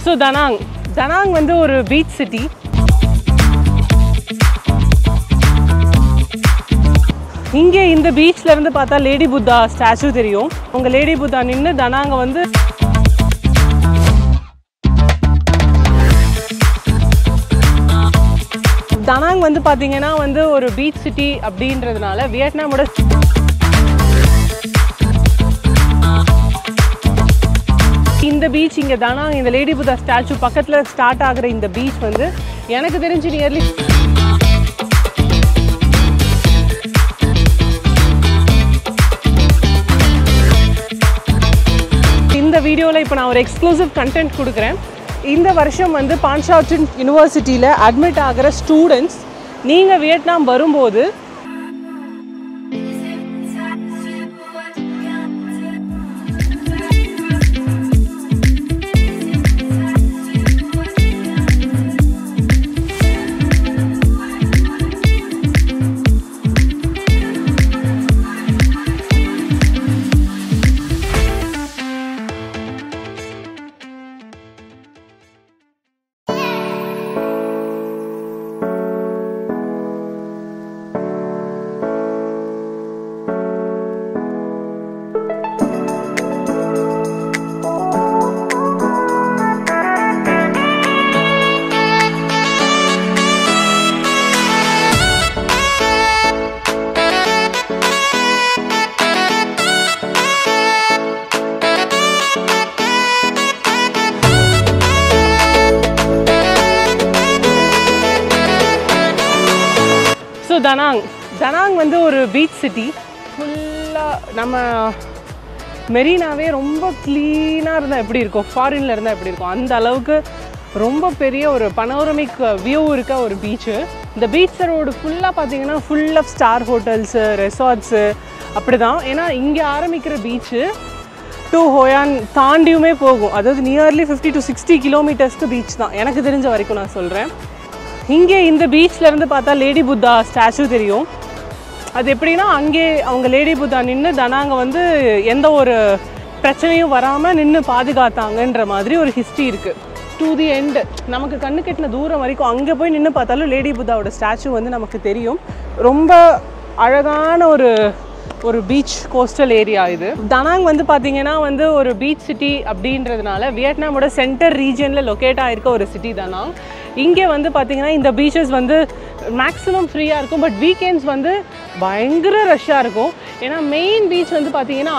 So தனாங் வந்து ஒரு beach city. இங்கே இந்த பீச்ல இருந்து பார்த்தா லேடி புத்தா ஸ்டாச்சு தெரியும். உங்க லேடி புத்தா நின்று தனாங்க வந்து தனாங் வந்து பார்த்தீங்கன்னா வந்து ஒரு பீச் சிட்டி அப்படின்றதுனால வியட்நாமோட இந்த பீச் இங்கே தனாங் இந்த லேடி புத்தா ஸ்டாச்சு பக்கத்தில் ஸ்டார்ட் ஆகிற இந்த பீச் வந்து எனக்கு தெரிஞ்சு நியர்லி இந்த வீடியோவில் இப்போ நான் ஒரு எக்ஸ்க்ளூசிவ் கண்டென்ட் கொடுக்குறேன். இந்த வருஷம் வந்து பான்ஷாட்டன் யூனிவர்சிட்டியில் அட்மிட் ஆகிற ஸ்டூடெண்ட்ஸ் நீங்கள் வியட்நாம் வரும்போது தனாங் வந்து ஒரு பீச் சிட்டி. ஃபுல்லாக நம்ம மெரினாவே ரொம்ப க்ளீனாக இருந்தால் எப்படி இருக்கும், ஃபாரினில் இருந்தால் எப்படி இருக்கும், அந்த அளவுக்கு ரொம்ப பெரிய ஒரு பனோரமிக் வியூ இருக்க ஒரு பீச்சு. இந்த பீச் ரோடு ஃபுல்லாக பார்த்தீங்கன்னா full of star hotels, resorts அப்படி தான். ஏன்னா இங்கே ஆரம்பிக்கிற பீச்சு டு ஹோயான் தாண்டியுமே போகும். அதாவது நியர்லி 50 to 60 கிலோமீட்டர்ஸ்க்கு பீச் தான் எனக்கு தெரிஞ்ச வரைக்கும் நான் சொல்கிறேன். இங்கே இந்த பீச்லேருந்து பார்த்தா லேடி புத்தா ஸ்டாச்சு தெரியும். அது எப்படின்னா அங்கே அவங்க லேடி புத்தா நின்று தனாங்க வந்து எந்த ஒரு பிரச்சனையும் வராமல் நின்று பாதுகாத்தாங்கன்ற மாதிரி ஒரு ஹிஸ்ட்ரி இருக்குது. டு தி எண்டு நமக்கு கண்ணு கெட்டின தூரம் வரைக்கும் அங்கே போய் நின்று பார்த்தாலும் லேடி புத்தாவோட ஸ்டாச்சு வந்து நமக்கு தெரியும். ரொம்ப அழகான ஒரு பீச் கோஸ்டல் ஏரியா இது. தனாங் வந்து பார்த்தீங்கன்னா வந்து ஒரு பீச் சிட்டி அப்படின்றதுனால வியட்நாமோட சென்டர் ரீஜனில் லொக்கேட் ஆகிருக்க ஒரு சிட்டி தனாங். இங்கே வந்து பார்த்தீங்கன்னா இந்த பீச்சஸ் வந்து மேக்ஸிமம் ஃப்ரீயாக இருக்கும். பட் வீக்கெண்ட்ஸ் வந்து பயங்கர ரஷ்ஷாக இருக்கும். ஏன்னா மெயின் பீச் வந்து பார்த்தீங்கன்னா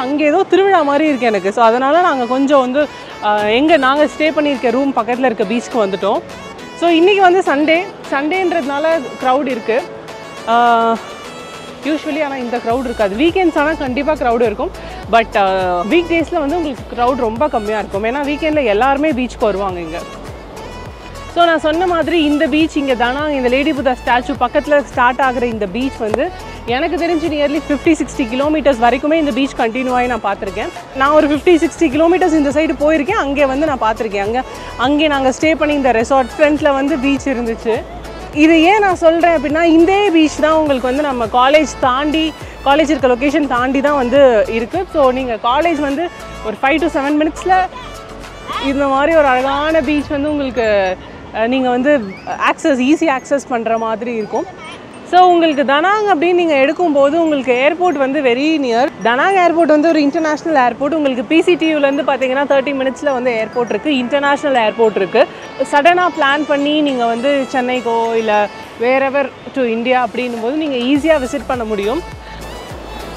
அங்கே ஏதோ திருவிழா மாதிரி இருக்குது எனக்கு. ஸோ அதனால் நாங்கள் கொஞ்சம் வந்து நாங்கள் ஸ்டே பண்ணியிருக்க ரூம் பக்கத்தில் இருக்க பீச்சுக்கு வந்துட்டோம். ஸோ இன்றைக்கி வந்து சண்டேன்றதுனால க்ரௌட் இருக்குது யூஸ்வலி. ஆனால் இந்த க்ரௌட் இருக்காது. வீக்கெண்ட்ஸ் ஆனால் கண்டிப்பாக க்ரௌடு இருக்கும். பட் வீக் டேஸில் வந்து உங்களுக்கு க்ரௌட் ரொம்ப கம்மியாக இருக்கும். ஏன்னா வீக்கெண்டில் எல்லாருமே பீச்சுக்கு வருவாங்க இங்கே. ஸோ நான் சொன்ன மாதிரி இந்த பீச் இங்கே தனாங் இந்த லேடி புத்தா ஸ்டாச்சு பக்கத்தில் ஸ்டார்ட் ஆகிற இந்த பீச் வந்து எனக்கு தெரிஞ்சு நியர்லி 50-60 கிலோமீட்டர்ஸ் வரைக்குமே இந்த பீச் கண்டினியூவாகி நான் பார்த்துருக்கேன். நான் ஒரு 50-60 கிலோமீட்டர்ஸ் இந்த சைடு போயிருக்கேன். அங்கே வந்து நான் பார்த்துருக்கேன். அங்கே நாங்கள் ஸ்டே பண்ணி இந்த ரெசார்ட் ஃப்ரண்ட்டில் வந்து பீச் இருந்துச்சு. இது ஏன் நான் சொல்கிறேன் அப்படின்னா இந்த பீச் தான் உங்களுக்கு வந்து நம்ம காலேஜ் இருக்க லொக்கேஷன் தாண்டி தான் வந்து இருக்குது. ஸோ நீங்கள் காலேஜ் வந்து ஒரு 5 to 7 மினிட்ஸில் இந்த மாதிரி ஒரு அழகான பீச் வந்து உங்களுக்கு நீங்கள் வந்து ஈஸி ஆக்சஸ் பண்ணுற மாதிரி இருக்கும். ஸோ உங்களுக்கு தனாங் அப்படின்னு நீங்கள் எடுக்கும்போது உங்களுக்கு ஏர்போர்ட் வந்து வெரி நியர். தனாங் ஏர்போர்ட் வந்து ஒரு இன்டர்நேஷ்னல் ஏர்போர்ட். உங்களுக்கு PCTUலேருந்து பார்த்தீங்கன்னா 30 மினிட்ஸில் வந்து ஏர்போர்ட் இருக்குது. இன்டர்நேஷ்னல் ஏர்போர்ட் இருக்குது. சடனாக பிளான் பண்ணி நீங்கள் வந்து சென்னைக்கோ இல்லை வேறெவர் டு இந்தியா அப்படின்னும் போது நீங்கள் ஈஸியாக விசிட் பண்ண முடியும்.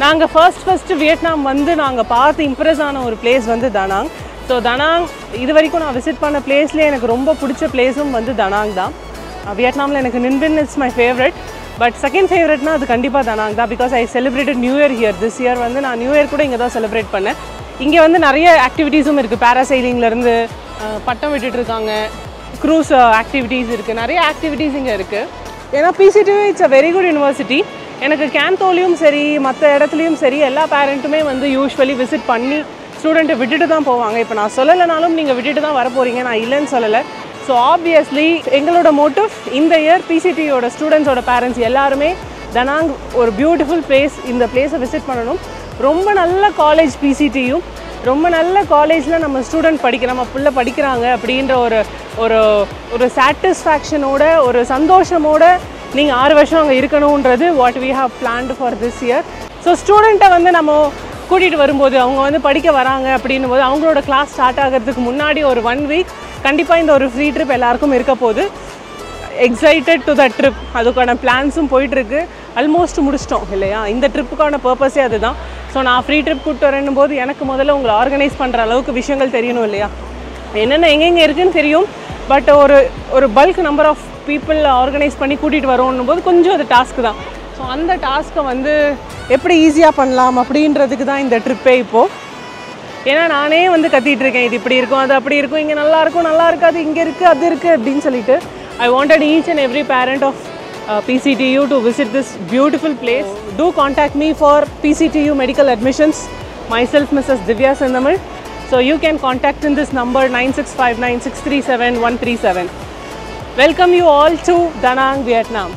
நாங்கள் ஃபர்ஸ்ட் வியட்நாம் வந்து நாங்கள் பார்த்து இம்ப்ரெஸ் ஆன ஒரு பிளேஸ் வந்து தனாங். ஸோ தனாங் இது வரைக்கும் நான் விசிட் பண்ண பிளேஸ்லேயே எனக்கு ரொம்ப பிடிச்ச பிளேஸும் வந்து தனாங் தான். வியட்நாமில் எனக்கு Ninh Binh it's my favourite. But second ஃபேவரட்னா அது கண்டிப்பாக தனாங் தான். Because I celebrated new year here. This year வந்து நான் நியூ இயர் கூட இங்கே தான் செலிப்ரேட் பண்ணேன். இங்கே வந்து நிறைய ஆக்டிவிட்டீஸும் இருக்குது. பேராசைலிங்லேருந்து பட்டம் விட்டுட்ருக்காங்க, க்ரூஸ் ஆக்டிவிட்டீஸ் இருக்குது, நிறைய ஆக்டிவிட்டீஸ் இங்கே இருக்குது. ஏன்னா PCTU it's a very good university. எனக்கு கேந்தோலையும் சரி மற்ற இடத்துலையும் சரி எல்லா பேரண்ட்டுமே வந்து யூஸ்வலி விசிட் பண்ணி ஸ்டூடெண்ட்டை விட்டுட்டு தான் போவாங்க. இப்போ நான் சொல்லலைனாலும் நீங்கள் விட்டுட்டு தான் வர போகிறீங்க, நான் இல்லைன்னு சொல்லலை. ஸோ ஆப்வியஸ்லி எங்களோட மோட்டிவ் இந்த இயர் PCTUயோட ஸ்டூடெண்ட்ஸோட பேரண்ட்ஸ் எல்லாருமே தனாங் ஒரு பியூட்டிஃபுல் பிளேஸ், இந்த பிளேஸை விசிட் பண்ணணும். ரொம்ப நல்ல காலேஜ் PCTU. ரொம்ப நல்ல காலேஜில் நம்ம ஸ்டூடெண்ட் நம்ம பிள்ளை படிக்கிறாங்க அப்படின்ற ஒரு சாட்டிஸ்ஃபேக்ஷனோட ஒரு சந்தோஷமோட நீங்கள் 6 வருஷம் அங்கே இருக்கணுன்றது what we have planned for this year. So ஸ்டூடெண்ட்டை வந்து நம்ம கூட்டிகிட்டு வரும்போது அவங்க வந்து படிக்க வராங்க அப்படின்னும் போது அவங்களோட கிளாஸ் ஸ்டார்ட் ஆகிறதுக்கு முன்னாடி ஒரு 1 வீக் கண்டிப்பாக இந்த ஒரு ஃப்ரீ ட்ரிப் எல்லாருக்கும் இருக்க போகுது. Excited to the trip. அதுக்கான பிளான்ஸும் போயிட்டுருக்கு. ஆல்மோஸ்ட் முடிச்சிட்டோம் இல்லையா? இந்த ட்ரிப்புக்கான பர்பஸே அதுதான். ஸோ நான் ஃப்ரீ ட்ரிப் கூப்பிட்டு வரேன்னும் போது எனக்கு முதல்ல உங்களை ஆர்கனைஸ் பண்ணுற அளவுக்கு விஷயங்கள் தெரியணும் இல்லையா? என்னென்ன எங்கெங்கே இருக்குதுன்னு தெரியும், பட் ஒரு bulk number of people organise பண்ணி கூட்டிகிட்டு வரோன்னும் போது கொஞ்சம் அது டாஸ்க்கு தான். ஸோ அந்த டாஸ்க்கை வந்து எப்படி ஈஸியாக பண்ணலாம் அப்படின்றதுக்கு தான் இந்த ட்ரிப்பே இப்போது. ஏன்னா நானே வந்து கத்திகிட்ருக்கேன், இது இப்படி இருக்கும், அது அப்படி இருக்கும், இங்கே நல்லாயிருக்கும், நல்லா இருக்காது, இங்கே இருக்குது, அது இருக்குது அப்படின்னு சொல்லிட்டு. I wanted each and every parent of PCTU to visit this beautiful place. Do contact me for PCTU medical admissions. Myself, Mrs. Divya Sendamal. So you can contact in this number 9659 637 137. Welcome you all to Da Nang, Vietnam.